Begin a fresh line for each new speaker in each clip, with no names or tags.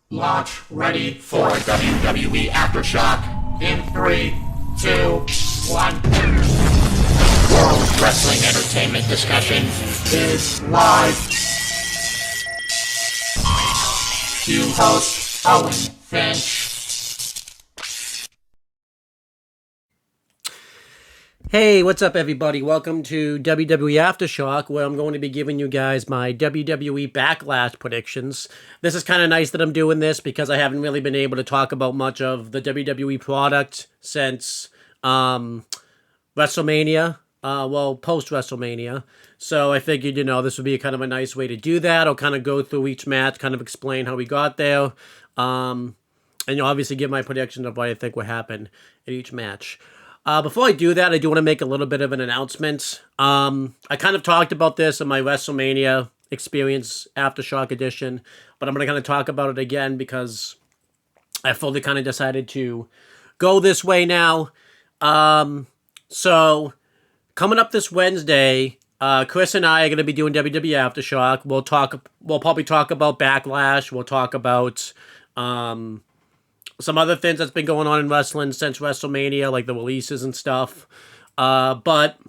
Launch ready for WWE Aftershock in 3, 2, 1. World Wrestling Entertainment Discussion is live. Cue host Owen Finch.
Hey, what's up everybody? Welcome to WWE Aftershock, where I'm going to be giving you guys my WWE Backlash predictions. This is kind of nice that I'm doing this because I haven't really been able to talk about much of the WWE product since WrestleMania, post-WrestleMania. So I figured, this would be kind of a nice way to do that. I'll kind of go through each match, kind of explain how we got there, and obviously give my predictions of what I think will happen in each match. Before I do that, I do want to make a little bit of an announcement. I kind of talked about this in my WrestleMania Experience Aftershock edition, but I'm going to kind of talk about it again because I fully kind of decided to go this way now. So, coming up this Wednesday, Chris and I are going to be doing WWE Aftershock. We'll probably talk about Backlash. We'll talk about some other things that's been going on in wrestling since WrestleMania, like the releases and stuff. But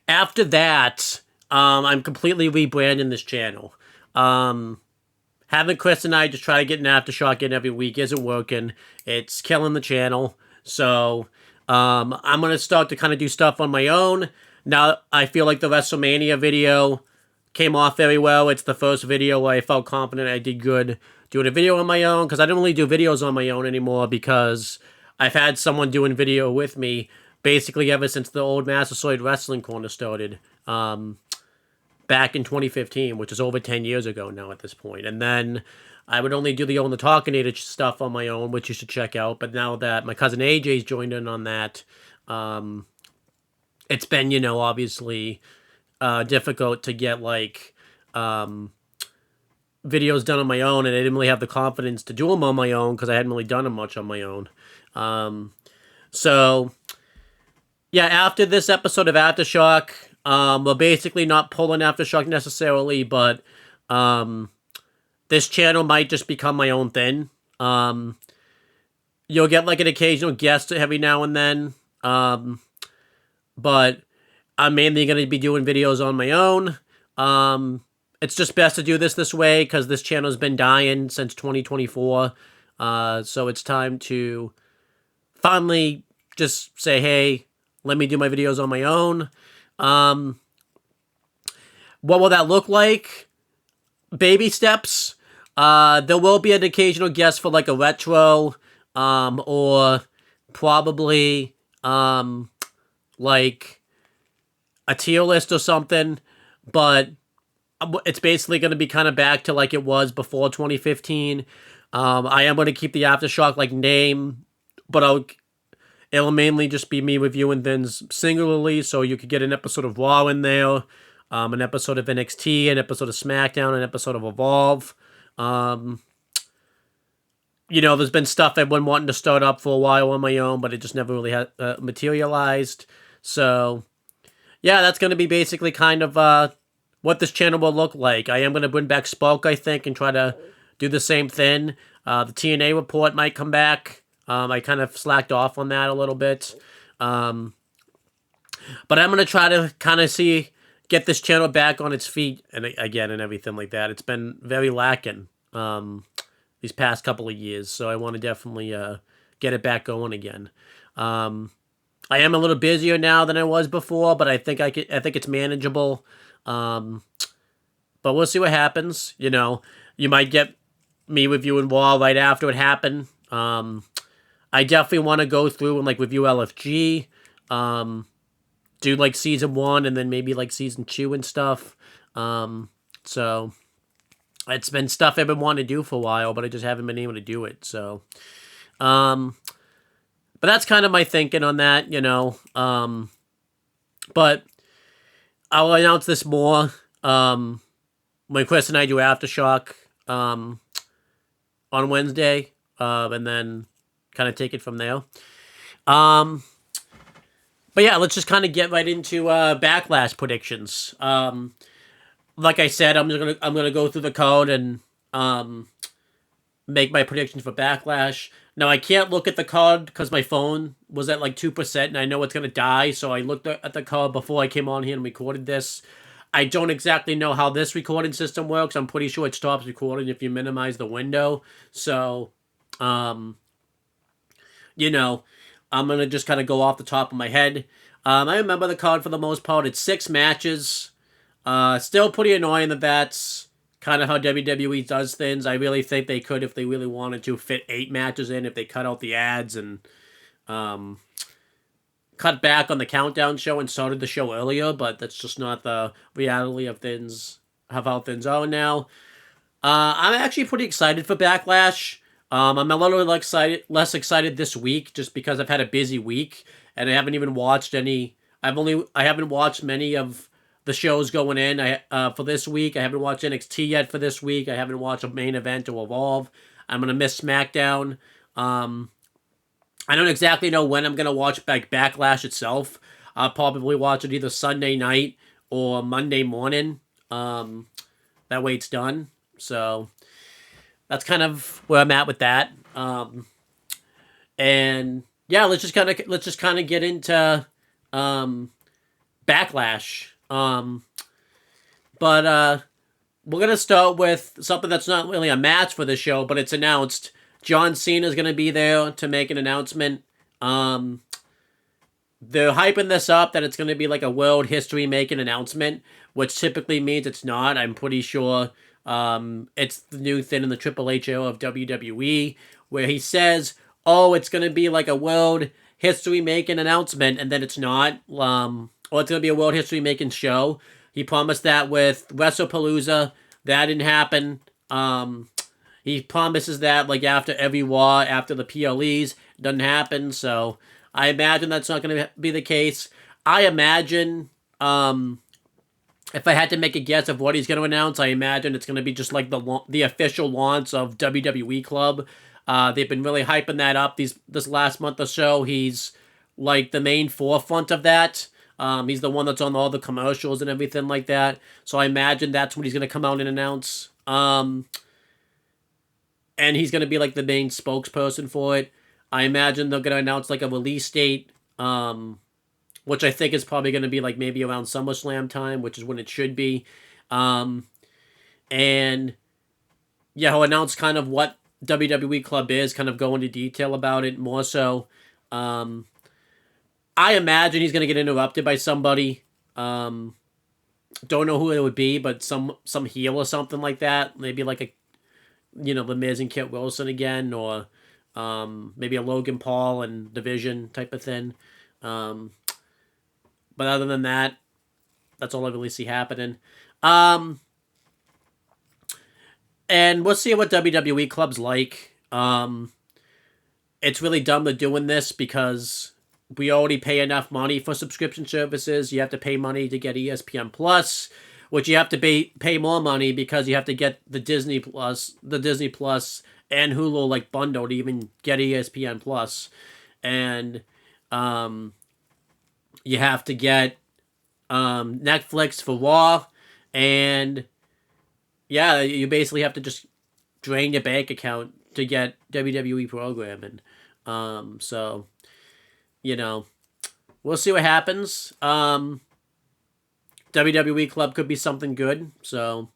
after that, I'm completely rebranding this channel. Having Chris and I just try to get an Aftershock in every week isn't working. It's killing the channel. So I'm going to start to kind of do stuff on my own. Now, I feel like the WrestleMania video came off very well. It's the first video where I felt confident I did good doing a video on my own, because I don't really do videos on my own anymore because I've had someone doing video with me basically ever since the old Massasoit Wrestling Corner started back in 2015, which is over 10 years ago now at this point. And then I would only do the Own the Talkinator stuff on my own, which you should check out. But now that my cousin AJ's joined in on that, it's been, obviously difficult to get videos done on my own, and I didn't really have the confidence to do them on my own because I hadn't really done them much on my own. So, yeah, after this episode of Aftershock, we're basically not pulling Aftershock necessarily, but this channel might just become my own thing. You'll get an occasional guest every now and then, but I'm mainly going to be doing videos on my own. It's just best to do this way because this channel's been dying since 2024. So it's time to finally just say, hey, let me do my videos on my own. What will that look like? Baby steps. There will be an occasional guest for a retro, or probably a tier list or something, but it's basically going to be kind of back to like it was before 2015. I am going to keep the Aftershock name, but it'll mainly just be me reviewing things singularly, so you could get an episode of Raw in there, an episode of NXT, an episode of SmackDown, an episode of Evolve. There's been stuff I've been wanting to start up for a while on my own, but it just never really materialized. So, yeah, that's going to be basically kind of what this channel will look like. I am going to bring back Spoke, I think, and try to do the same thing. The TNA report might come back. I kind of slacked off on that a little bit. But I'm going to try to kind of get this channel back on its feet and everything like that. It's been very lacking these past couple of years, so I want to definitely get it back going again. I am a little busier now than I was before, but I think I think it's manageable. But we'll see what happens. You might get me reviewing Raw right after it happened. I definitely want to go through and review LFG, do season 1 and then maybe season 2 and stuff. So it's been stuff I've been wanting to do for a while, but I just haven't been able to do it. So, but that's kind of my thinking on that, but I'll announce this more when Chris and I do Aftershock on Wednesday, and then kind of take it from there. But yeah, let's just kind of get right into Backlash predictions. Like I said, I'm gonna go through the code and make my predictions for Backlash. Now, I can't look at the card because my phone was at like 2% and I know it's going to die. So I looked at the card before I came on here and recorded this. I don't exactly know how this recording system works. I'm pretty sure it stops recording if you minimize the window. So, you know, I'm going to just kind of go off the top of my head. I remember the card for the most part. It's 6 matches. Still pretty annoying that that's kind of how WWE does things. I really think they could, if they really wanted to, fit 8 matches in if they cut out the ads and cut back on the countdown show and started the show earlier, but that's just not the reality of things, of how things are now. I'm actually pretty excited for Backlash. I'm a little less excited this week just because I've had a busy week and I haven't even watched any. I haven't watched many of the shows going in. For this week, I haven't watched NXT yet. For this week, I haven't watched a main event or Evolve. I'm gonna miss SmackDown. I don't exactly know when I'm gonna watch Backlash itself. I'll probably watch it either Sunday night or Monday morning. That way it's done. So that's kind of where I'm at with that. And yeah, let's just kind of get into Backlash. But we're gonna start with something that's not really a match for the show, but it's announced. John Cena is gonna be there to make an announcement. They're hyping this up that it's gonna be like a world history making announcement, which typically means it's not. I'm pretty sure it's the new thing in the Triple H era of WWE, where he says, "Oh, it's gonna be like a world history making announcement," and then it's not. Or it's gonna be a world history making show. He promised that with WrestlePalooza. That didn't happen. He promises that like after every Raw, after the PLEs, doesn't happen. So I imagine that's not going to be the case. I imagine, if I had to make a guess of what he's going to announce, I imagine it's going to be just like the official launch of WWE Club. They've been really hyping that up this last month or so. He's like the main forefront of that. He's the one that's on all the commercials and everything like that. So I imagine that's what he's going to come out and announce. And he's going to be like the main spokesperson for it. I imagine they're going to announce like a release date, which I think is probably going to be like maybe around SummerSlam time, which is when it should be. And yeah, he'll announce kind of what WWE Club is, kind of go into detail about it more so. I imagine he's going to get interrupted by somebody. Don't know who it would be, but some heel or something like that. Maybe like the Miz and Kit Wilson again, or maybe a Logan Paul and Division type of thing. But other than that, that's all I really see happening. And we'll see what WWE Club's like. It's really dumb they're doing this because we already pay enough money for subscription services. You have to pay money to get ESPN Plus, which you have to pay more money because you have to get the Disney Plus, and Hulu like bundle to even get ESPN Plus, and you have to get Netflix for Raw, and yeah, you basically have to just drain your bank account to get WWE programming. So we'll see what happens. WWE Club could be something good, so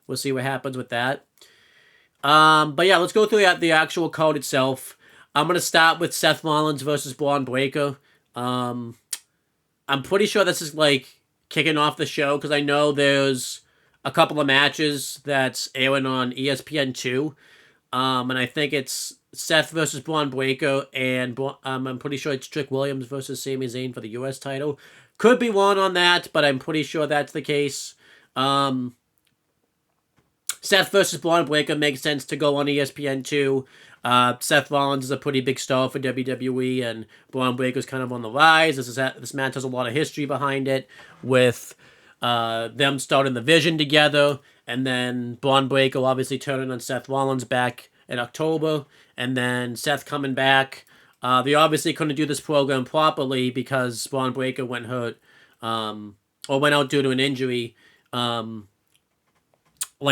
we'll see what happens with that. But yeah, let's go through the actual card itself. I'm going to start with Seth Rollins versus Braun Breaker. I'm pretty sure this is like kicking off the show because I know there's a couple of matches that's airing on ESPN2. And I think it's Seth versus Braun Breaker, and I'm pretty sure it's Trick Williams versus Sami Zayn for the U.S. title. Could be wrong on that, but I'm pretty sure that's the case. Seth versus Braun Breaker makes sense to go on ESPN2. Seth Rollins is a pretty big star for WWE, and Braun Breaker's kind of on the rise. This match has a lot of history behind it, with them starting the Vision together, and then Braun Breaker obviously turning on Seth Rollins back in October, and then Seth coming back. They obviously couldn't do this program properly because Braun Breaker went hurt, or went out due to an injury, like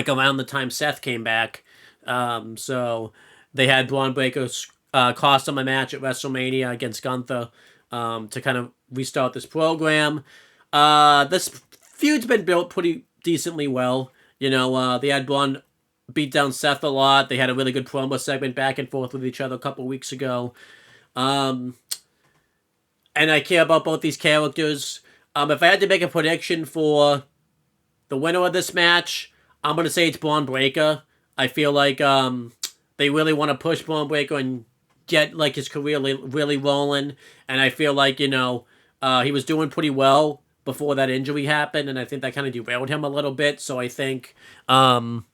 around the time Seth came back. So they had Braun Breaker cost them a match at WrestleMania against Gunther to kind of restart this program. This feud's been built pretty decently well. They had Braun beat down Seth a lot. They had a really good promo segment back and forth with each other a couple weeks ago. And I care about both these characters. If I had to make a prediction for the winner of this match, I'm going to say it's Braun Breaker. I feel like they really want to push Braun Breaker and get like his career really rolling. And I feel like, he was doing pretty well before that injury happened. And I think that kind of derailed him a little bit. So I think having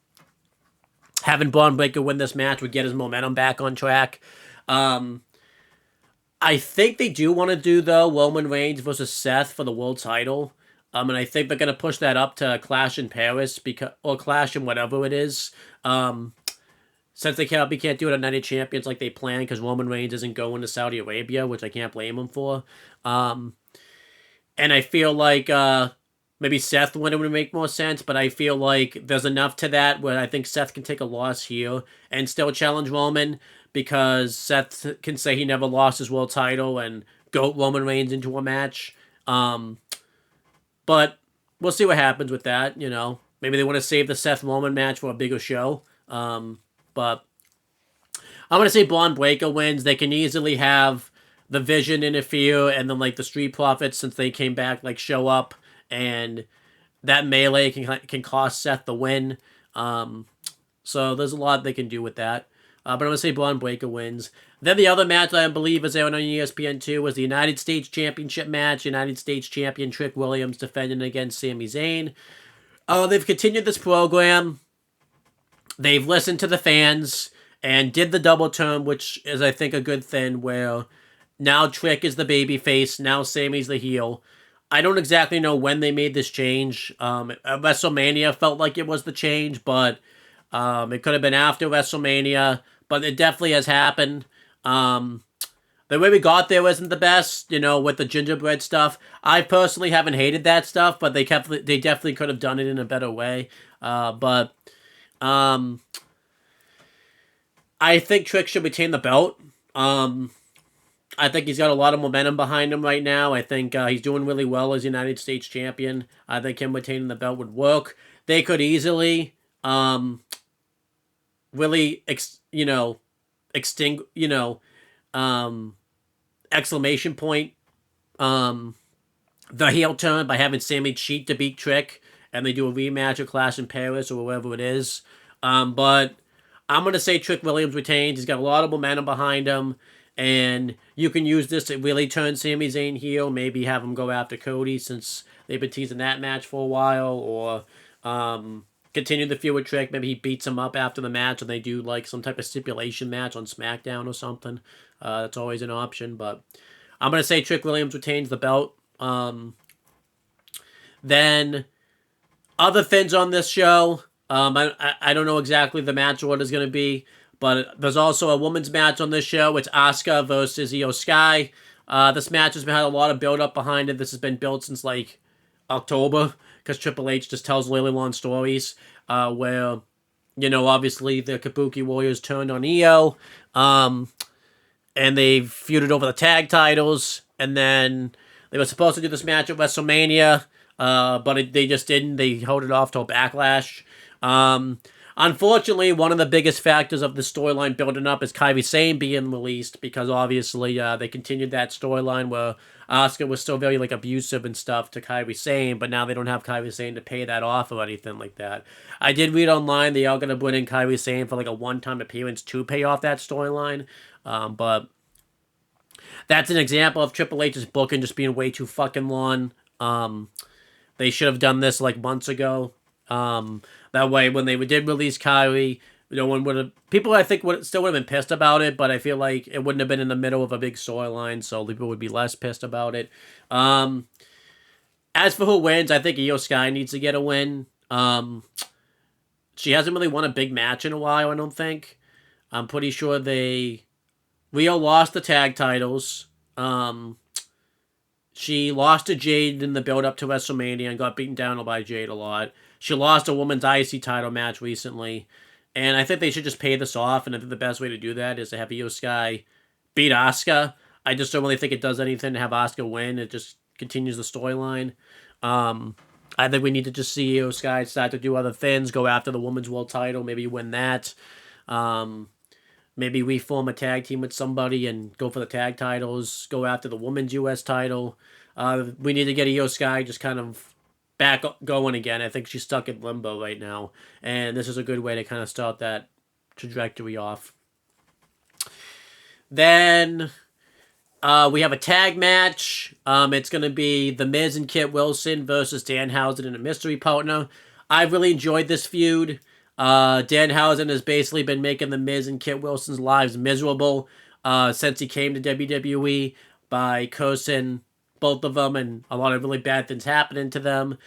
Braun Breaker win this match would get his momentum back on track. I think they do want to do, though, Roman Reigns versus Seth for the world title. And I think they're going to push that up to Clash in Paris, or Clash in whatever it is. Since they can't do it at Night of Champions like they planned, because Roman Reigns isn't going to Saudi Arabia, which I can't blame him for. And I feel like maybe Seth winning would make more sense, but I feel like there's enough to that where I think Seth can take a loss here and still challenge Roman, because Seth can say he never lost his world title and goat Roman Reigns into a match. But we'll see what happens with that, Maybe they want to save the Seth Roman match for a bigger show. But I'm going to say Braun Breaker wins. They can easily have the Vision interfere, and then, like, the Street Profits, since they came back, like, show up, and that melee can cost Seth the win. So there's a lot they can do with that. But I'm going to say Braun Breaker wins. Then the other match I believe is aired on ESPN2 was the United States Championship match. United States Champion Trick Williams defending against Sami Zayn. They've continued this program. They've listened to the fans and did the double turn, which is, I think, a good thing, where now Trick is the babyface, now Sami's the heel. I don't exactly know when they made this change. WrestleMania felt like it was the change, but it could have been after WrestleMania, but it definitely has happened. The way we got there wasn't the best, with the gingerbread stuff. I personally haven't hated that stuff, but they definitely could have done it in a better way. But I think Trick should retain the belt. I think he's got a lot of momentum behind him right now. I think he's doing really well as United States champion. I think him retaining the belt would work. They could easily really exclamation point the heel turn by having Sami cheat to beat Trick, and they do a rematch or Clash in Paris or wherever it is. But I'm going to say Trick Williams retains. He's got a lot of momentum behind him, and you can use this to really turn Sami Zayn heel. Maybe have him go after Cody, since they've been teasing that match for a while, or continue the feud with Trick. Maybe he beats him up after the match, and they do like some type of stipulation match on SmackDown or something. That's always an option, but I'm going to say Trick Williams retains the belt. Then other things on this show, I don't know exactly the match order is going to be, but there's also a women's match on this show. It's Asuka versus Io Sky. This match has had a lot of build-up behind it. This has been built since, like, October, because Triple H just tells really long stories, where, obviously the Kabuki Warriors turned on Io, and they feuded over the tag titles, and then they were supposed to do this match at WrestleMania, but they just didn't. They held it off till Backlash. Unfortunately, one of the biggest factors of the storyline building up is Kairi Sane being released, because obviously they continued that storyline where Asuka was still very abusive and stuff to Kairi Sane, but now they don't have Kairi Sane to pay that off or anything like that. I did read online they are going to bring in Kairi Sane for a one-time appearance to pay off that storyline, but that's an example of Triple H's booking just being way too fucking long. They should have done this months ago. That way, when they did release Kyrie, no one would have. People, I think, still would have been pissed about it, but I feel like it wouldn't have been in the middle of a big storyline, so people would be less pissed about it. As for who wins, I think Io Sky needs to get a win. She hasn't really won a big match in a while, I don't think. I'm pretty sure Rio lost the tag titles. She lost to Jade in the build-up to WrestleMania and got beaten down by Jade a lot. She lost a women's IC title match recently. And I think they should just pay this off, and I think the best way to do that is to have Io Sky beat Asuka. I just don't really think it does anything to have Asuka win. It just continues the storyline. I think we need to just see Io Sky start to do other things, go after the Women's World title, maybe win that. Maybe we form a tag team with somebody and go for the tag titles, go after the Women's US title. We need to get Io Sky just kind of back going again. I think she's stuck in limbo right now, and this is a good way to kind of start that trajectory off. Then we have a tag match. It's going to be The Miz and Kit Wilson versus Danhausen and a mystery partner. I've really enjoyed this feud. Danhausen has basically been making The Miz and Kit Wilson's lives miserable since he came to WWE by cursing both of them, and a lot of really bad things happening to them.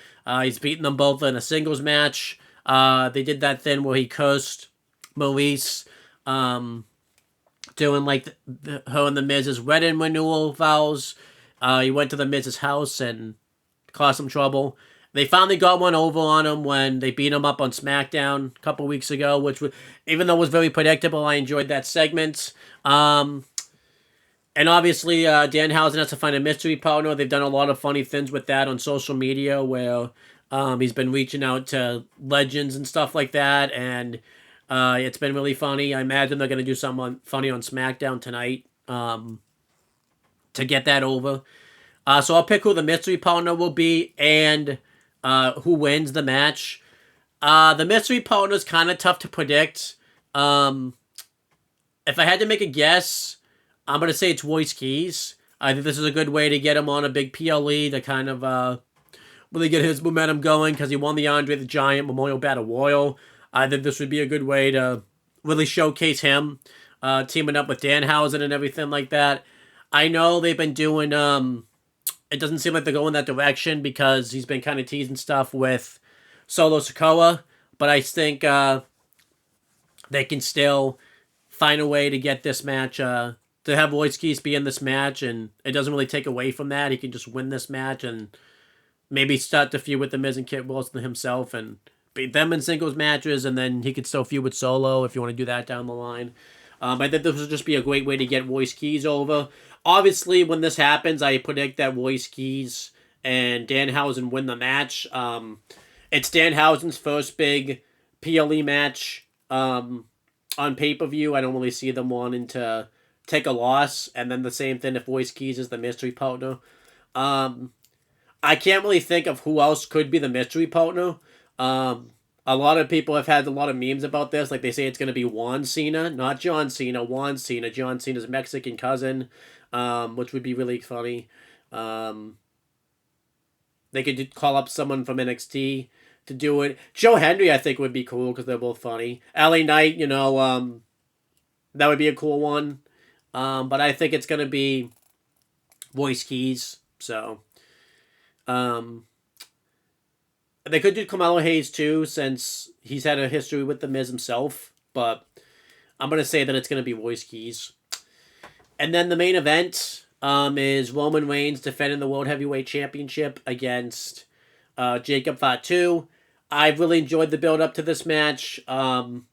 He's beaten them both in a singles match. They did that thing where he cursed Maurice, doing like her and the Miz's wedding renewal vows. He went to the Miz's house and caused some trouble. They finally got one over on him when they beat him up on SmackDown a couple weeks ago, which, even though it was very predictable, I enjoyed that segment. And obviously, Danhausen has to find a mystery partner. They've done a lot of funny things with that on social media, where he's been reaching out to legends and stuff like that, and it's been really funny. I imagine they're going to do something funny on SmackDown tonight to get that over. So I'll pick who the mystery partner will be and who wins the match. The mystery partner is kind of tough to predict. If I had to make a guess, I'm going to say it's Royce Keys. I think this is a good way to get him on a big PLE to kind of really get his momentum going, because he won the Andre the Giant Memorial Battle Royal. I think this would be a good way to really showcase him, teaming up with Danhausen and everything like that. I know they've been doing, it doesn't seem like they're going that direction because he's been kind of teasing stuff with Solo Sikoa, but I think they can still find a way to get this match, to have Royce Keys be in this match, and it doesn't really take away from that. He can just win this match and maybe start to feud with The Miz and Kit Wilson himself and beat them in singles matches, and then he could still feud with Solo if you want to do that down the line. I think this would just be a great way to get Royce Keys over. Obviously, when this happens, I predict that Royce Keys and Danhausen win the match. It's Danhausen's first big PLE match on pay-per-view. I don't really see them wanting to take a loss, and then the same thing if Royce Keys is the mystery partner. I can't really think of who else could be the mystery partner. A lot of people have had a lot of memes about this. Like, they say it's going to be Juan Cena, not John Cena, Juan Cena. John Cena's Mexican cousin, which would be really funny. They could call up someone from NXT to do it. Joe Hendry, I think, would be cool because they're both funny. LA Knight, that would be a cool one. But I think it's going to be Royce Keys. So, they could do Carmelo Hayes too, since he's had a history with The Miz himself. But I'm going to say that it's going to be Royce Keys. And then the main event is Roman Reigns defending the World Heavyweight Championship against Jacob Fatu. I've really enjoyed the build up to this match. It's kind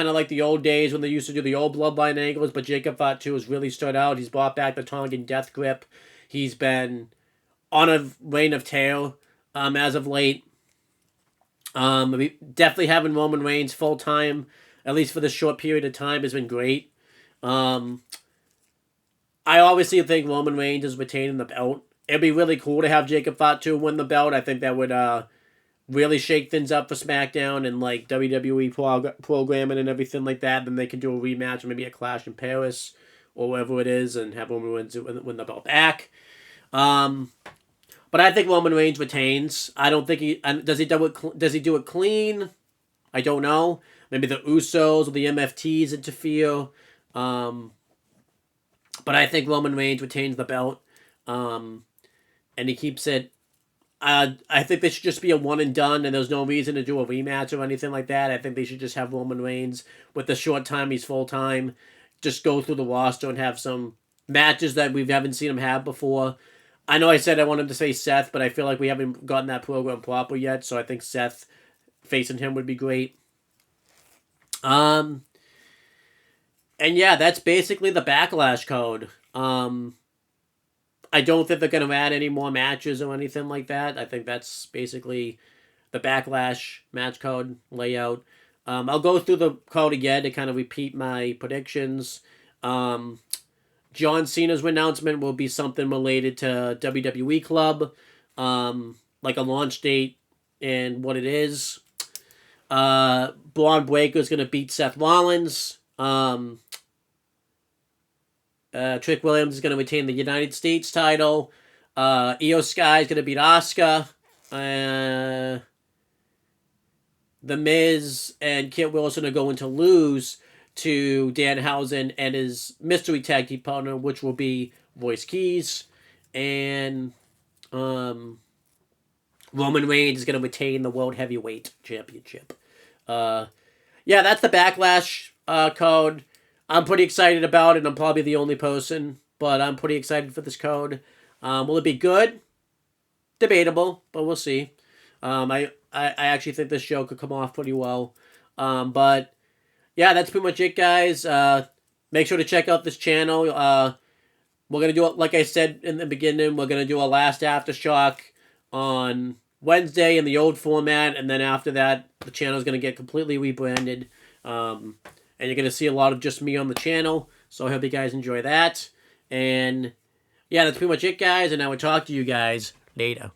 of like the old days when they used to do the old Bloodline angles, but Jacob Fatu has really stood out. He's brought back the Tongan Death Grip. He's been on a reign of terror as of late. Definitely having Roman Reigns full time, at least for this short period of time, has been great. I obviously think Roman Reigns is retaining the belt. It'd be really cool to have Jacob Fatu win the belt. I think that would really shake things up for SmackDown and like WWE programming and everything like that. Then they can do a rematch, maybe a Clash in Paris or wherever it is, and have Roman Reigns win the belt back. But I think Roman Reigns retains. I don't think does he do it clean? I don't know. Maybe the Usos or the MFTs interfere. But I think Roman Reigns retains the belt. And he keeps it. I think they should just be a one and done, and there's no reason to do a rematch or anything like that. I think they should just have Roman Reigns, with the short time he's full time, just go through the roster and have some matches that we haven't seen him have before. I know I said I wanted to say Seth, but I feel like we haven't gotten that program proper yet, so I think Seth facing him would be great. And yeah, that's basically the Backlash code. I don't think they're going to add any more matches or anything like that. I think that's basically the Backlash match code layout. I'll go through the code again to kind of repeat my predictions. John Cena's announcement will be something related to WWE Club, like a launch date and what it is. Braun Breaker's going to beat Seth Rollins. Trick Williams is going to retain the United States title. Io Sky is going to beat Asuka. The Miz and Kit Wilson are going to lose to Danhausen and his mystery tag team partner, which will be Voice Keys. And Roman Reigns is going to retain the World Heavyweight Championship. Yeah, that's the Backlash code. I'm pretty excited about it. I'm probably the only person, but I'm pretty excited for this code. Will it be good? Debatable, but we'll see. I actually think this show could come off pretty well. But yeah, that's pretty much it, guys. Make sure to check out this channel. We're going to do it, like I said in the beginning, we're going to do a last Aftershock on Wednesday in the old format, and then after that, the channel is going to get completely rebranded. And you're going to see a lot of just me on the channel, so I hope you guys enjoy that. And yeah, that's pretty much it, guys, and I will talk to you guys later.